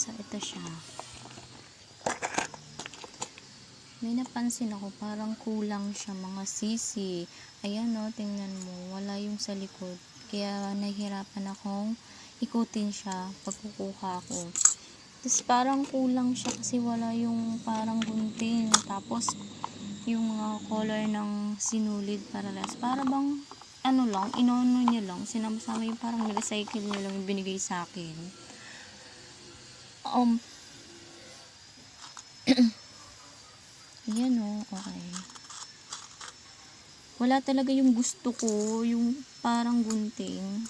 So, ito siya. May napansin ako, parang kulang siya mga sisi. Ayan o, tingnan mo, wala yung sa likod. Kaya nahihirapan akong ikutin siya pag kukuha ko. Tapos parang kulang siya kasi wala yung parang gunting. Tapos yung mga color ng sinulid parehas. Para bang ano lang, inono niya lang, sinama-sama yung parang recycle niya lang yung binigay sa akin. Ayan o, okay. Wala talaga yung gusto ko, yung parang gunting.